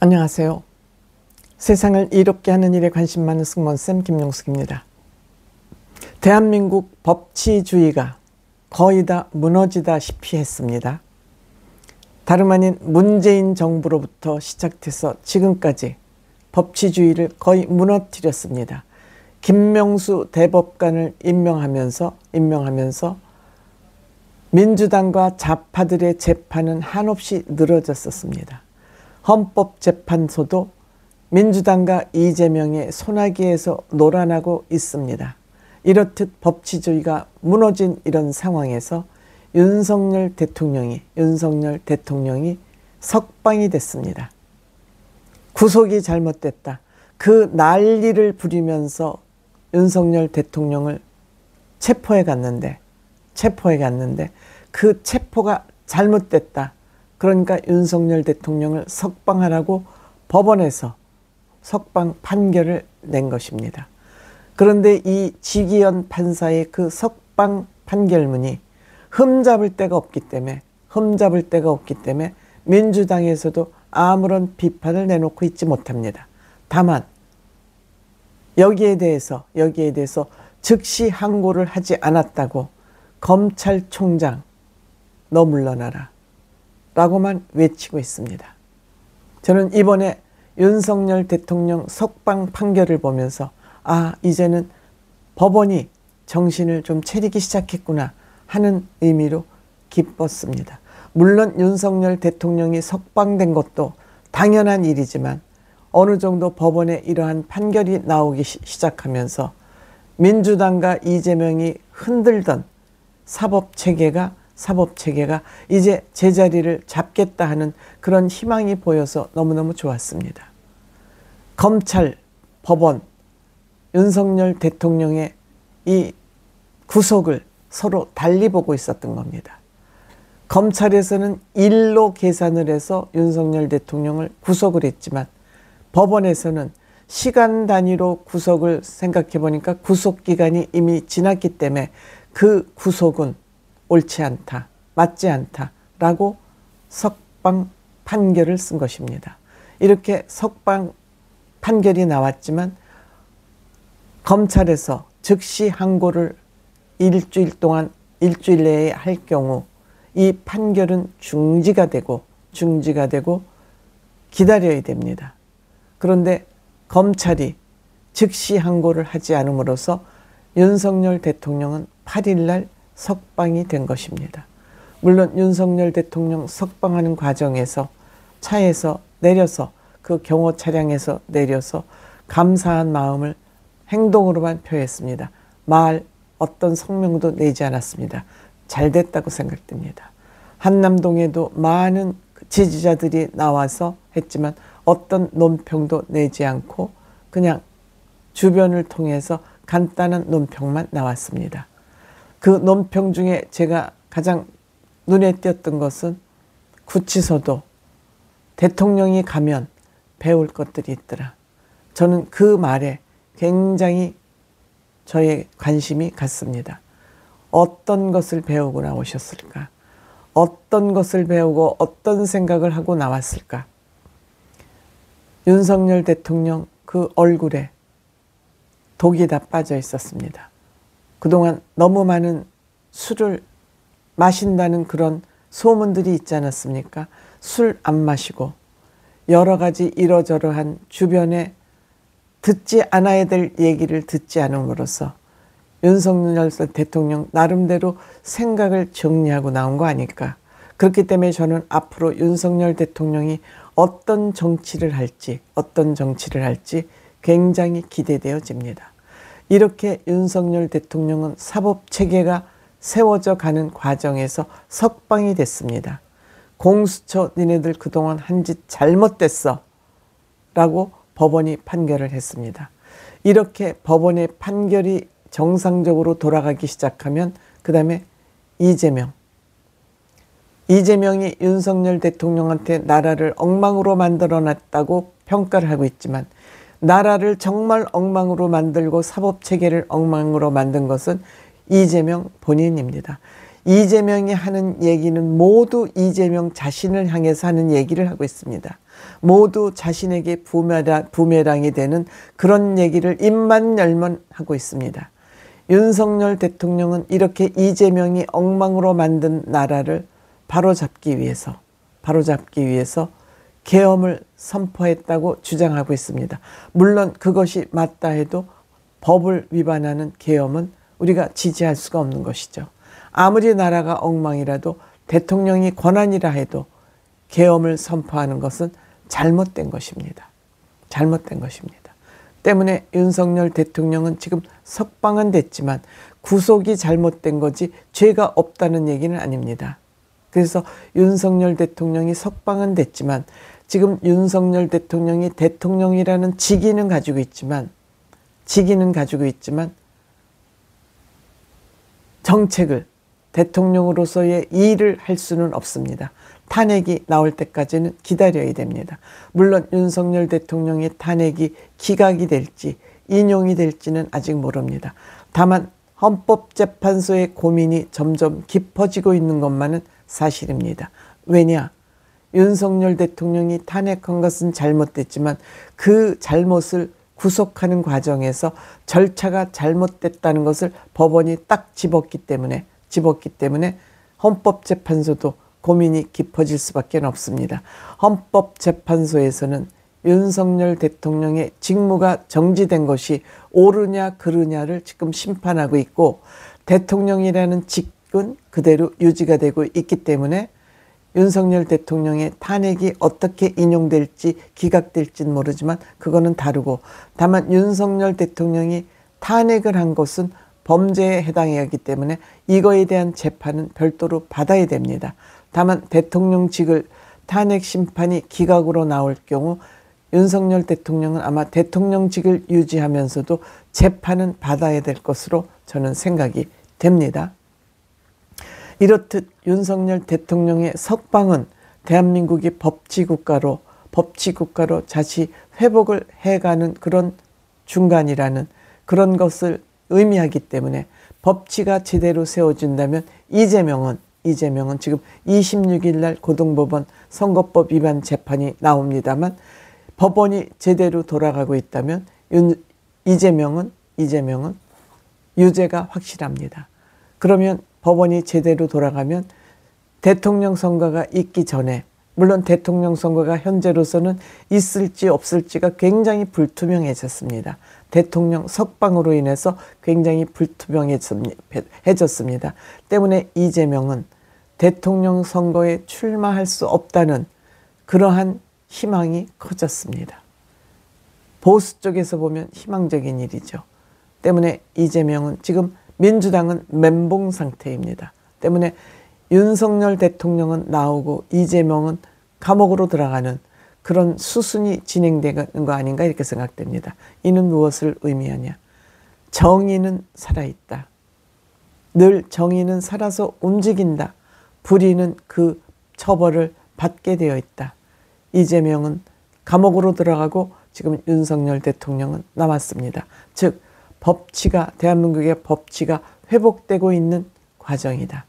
안녕하세요. 세상을 이롭게 하는 일에 관심 많은 승무원쌤 김용숙입니다. 대한민국 법치주의가 거의 다 무너지다시피 했습니다. 다름 아닌 문재인 정부로부터 시작돼서 지금까지 법치주의를 거의 무너뜨렸습니다. 김명수 대법관을 임명하면서 민주당과 좌파들의 재판은 한없이 늘어졌었습니다. 헌법재판소도 민주당과 이재명의 소나기에서 놀아나고 있습니다. 이렇듯 법치주의가 무너진 이런 상황에서 윤석열 대통령이 석방이 됐습니다. 구속이 잘못됐다. 그 난리를 부리면서 윤석열 대통령을 체포해 갔는데 그 체포가 잘못됐다. 그러니까 윤석열 대통령을 석방하라고 법원에서 석방 판결을 낸 것입니다. 그런데 이 지기현 판사의 그 석방 판결문이 흠잡을 데가 없기 때문에 민주당에서도 아무런 비판을 내놓고 있지 못합니다. 다만 여기에 대해서 즉시 항고를 하지 않았다고 검찰총장 너 물러나라 라고만 외치고 있습니다. 저는 이번에 윤석열 대통령 석방 판결을 보면서 이제는 법원이 정신을 좀 차리기 시작했구나 하는 의미로 기뻤습니다. 물론 윤석열 대통령이 석방된 것도 당연한 일이지만 어느 정도 법원에 이러한 판결이 나오기 시작하면서 민주당과 이재명이 흔들던 사법체계가 이제 제자리를 잡겠다 하는 그런 희망이 보여서 너무너무 좋았습니다. 검찰, 법원, 윤석열 대통령의 이 구속을 서로 달리 보고 있었던 겁니다. 검찰에서는 일로 계산을 해서 윤석열 대통령을 구속을 했지만 법원에서는 시간 단위로 구속을 생각해 보니까 구속기간이 이미 지났기 때문에 그 구속은 옳지 않다, 맞지 않다라고 석방 판결을 쓴 것입니다. 이렇게 석방 판결이 나왔지만 검찰에서 즉시 항고를 일주일 내에 할 경우 이 판결은 중지가 되고 기다려야 됩니다. 그런데 검찰이 즉시 항고를 하지 않음으로써 윤석열 대통령은 8일날 석방이 된 것입니다. 물론 윤석열 대통령 석방하는 과정에서 차에서 내려서 그 경호 차량에서 내려서 감사한 마음을 행동으로만 표했습니다. 어떤 성명도 내지 않았습니다. 잘 됐다고 생각됩니다. 한남동에도 많은 지지자들이 나와서 했지만 어떤 논평도 내지 않고 그냥 주변을 통해서 간단한 논평만 나왔습니다. 그 논평 중에 제가 가장 눈에 띄었던 것은 구치소도 대통령이 가면 배울 것들이 있더라. 저는 그 말에 굉장히 저의 관심이 갔습니다. 어떤 것을 배우고 나오셨을까? 어떤 것을 배우고 어떤 생각을 하고 나왔을까? 윤석열 대통령 그 얼굴에 독이 다 빠져 있었습니다. 그동안 너무 많은 술을 마신다는 그런 소문들이 있지 않았습니까? 술 안 마시고 여러 가지 이러저러한 주변에 듣지 않아야 될 얘기를 듣지 않음으로써 윤석열 대통령 나름대로 생각을 정리하고 나온 거 아닐까. 그렇기 때문에 저는 앞으로 윤석열 대통령이 어떤 정치를 할지 굉장히 기대되어집니다. 이렇게 윤석열 대통령은 사법체계가 세워져 가는 과정에서 석방이 됐습니다. 공수처 니네들 그동안 한 짓 잘못됐어 라고 법원이 판결을 했습니다. 이렇게 법원의 판결이 정상적으로 돌아가기 시작하면 그 다음에 이재명이 윤석열 대통령한테 나라를 엉망으로 만들어놨다고 평가를 하고 있지만 나라를 정말 엉망으로 만들고 사법체계를 엉망으로 만든 것은 이재명 본인입니다. 이재명이 하는 얘기는 모두 이재명 자신을 향해서 하는 얘기를 하고 있습니다. 모두 자신에게 부메랑이 되는 그런 얘기를 입만 열면 하고 있습니다. 윤석열 대통령은 이렇게 이재명이 엉망으로 만든 나라를 바로잡기 위해서 계엄을 선포했다고 주장하고 있습니다. 물론 그것이 맞다 해도 법을 위반하는 계엄은 우리가 지지할 수가 없는 것이죠. 아무리 나라가 엉망이라도 대통령이 권한이라 해도 계엄을 선포하는 것은 잘못된 것입니다. 잘못된 것입니다. 때문에 윤석열 대통령은 지금 석방은 됐지만 구속이 잘못된 거지 죄가 없다는 얘기는 아닙니다. 그래서 윤석열 대통령이 석방은 됐지만 지금 윤석열 대통령이 대통령이라는 직위는 가지고 있지만 정책을 대통령으로서의 일을 할 수는 없습니다. 탄핵이 나올 때까지는 기다려야 됩니다. 물론 윤석열 대통령의 탄핵이 기각이 될지 인용이 될지는 아직 모릅니다. 다만 헌법재판소의 고민이 점점 깊어지고 있는 것만은 사실입니다. 왜냐? 윤석열 대통령이 탄핵한 것은 잘못됐지만 그 잘못을 구속하는 과정에서 절차가 잘못됐다는 것을 법원이 딱 집었기 때문에 헌법재판소도 고민이 깊어질 수밖에 없습니다. 헌법재판소에서는 윤석열 대통령의 직무가 정지된 것이 옳으냐 그르냐를 지금 심판하고 있고 대통령이라는 직은 그대로 유지가 되고 있기 때문에 윤석열 대통령의 탄핵이 어떻게 인용될지 기각될지는 모르지만 그거는 다르고 다만 윤석열 대통령이 탄핵을 한 것은 범죄에 해당해야 하기 때문에 이거에 대한 재판은 별도로 받아야 됩니다. 다만 대통령직을 탄핵 심판이 기각으로 나올 경우 윤석열 대통령은 아마 대통령직을 유지하면서도 재판은 받아야 될 것으로 저는 생각이 됩니다. 이렇듯 윤석열 대통령의 석방은 대한민국이 법치국가로 다시 회복을 해가는 그런 중간이라는 그런 것을 의미하기 때문에 법치가 제대로 세워진다면 이재명은 지금 26일 날 고등법원 선거법 위반 재판이 나옵니다만 법원이 제대로 돌아가고 있다면 이재명은 유죄가 확실합니다. 그러면 법원이 제대로 돌아가면 대통령 선거가 있기 전에 물론 대통령 선거가 현재로서는 있을지 없을지가 굉장히 불투명해졌습니다. 대통령 석방으로 인해서 굉장히 불투명해졌습니다. 때문에 이재명은 대통령 선거에 출마할 수 없다는 그러한 희망이 커졌습니다. 보수 쪽에서 보면 희망적인 일이죠. 때문에 이재명은 지금 민주당은 멘봉 상태입니다. 때문에 윤석열 대통령은 나오고 이재명은 감옥으로 들어가는 그런 수순이 진행되는 거 아닌가 이렇게 생각됩니다. 이는 무엇을 의미하냐? 정의는 살아있다. 늘 정의는 살아서 움직인다. 불의는 그 처벌을 받게 되어 있다. 이재명은 감옥으로 들어가고 지금 윤석열 대통령은 남았습니다. 즉 대한민국의 법치가 회복되고 있는 과정이다.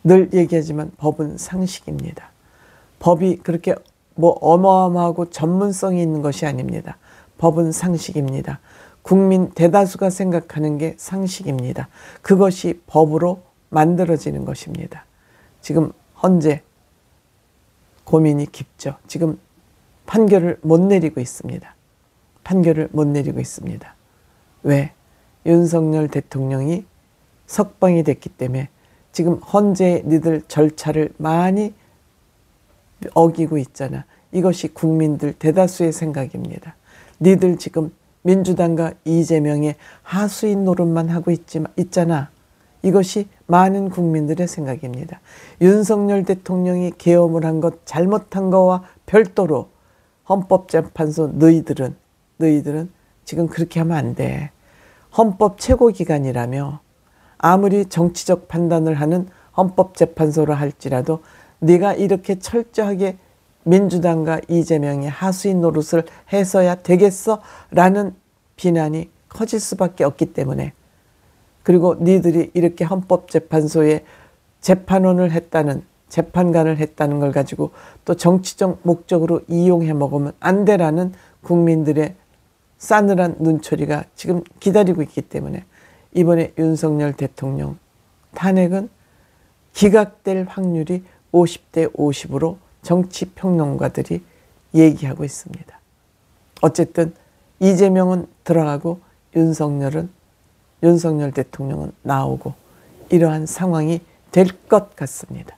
늘 얘기하지만 법은 상식입니다. 법이 그렇게 어마어마하고 전문성이 있는 것이 아닙니다. 법은 상식입니다. 국민 대다수가 생각하는 게 상식입니다. 그것이 법으로 만들어지는 것입니다. 지금 현재 고민이 깊죠. 지금 판결을 못 내리고 있습니다. 왜? 윤석열 대통령이 석방이 됐기 때문에 지금 헌재 니들 절차를 많이 어기고 있잖아. 이것이 국민들 대다수의 생각입니다. 니들 지금 민주당과 이재명의 하수인 노릇만 하고 있잖아. 이것이 많은 국민들의 생각입니다. 윤석열 대통령이 계엄을 한 것 잘못한 거와 별도로 헌법재판소 너희들은 지금 그렇게 하면 안 돼. 헌법 최고기관이라며 아무리 정치적 판단을 하는 헌법재판소라 할지라도 네가 이렇게 철저하게 민주당과 이재명의 하수인 노릇을 해서야 되겠어? 라는 비난이 커질 수밖에 없기 때문에 그리고 니들이 이렇게 헌법재판소에 재판원을 했다는, 재판관을 했다는 걸 가지고 또 정치적 목적으로 이용해 먹으면 안 되라는 국민들의 싸늘한 눈초리가 지금 기다리고 있기 때문에 이번에 윤석열 대통령 탄핵은 기각될 확률이 50대 50으로 정치평론가들이 얘기하고 있습니다. 어쨌든 이재명은 들어가고 윤석열 대통령은 나오고 이러한 상황이 될 것 같습니다.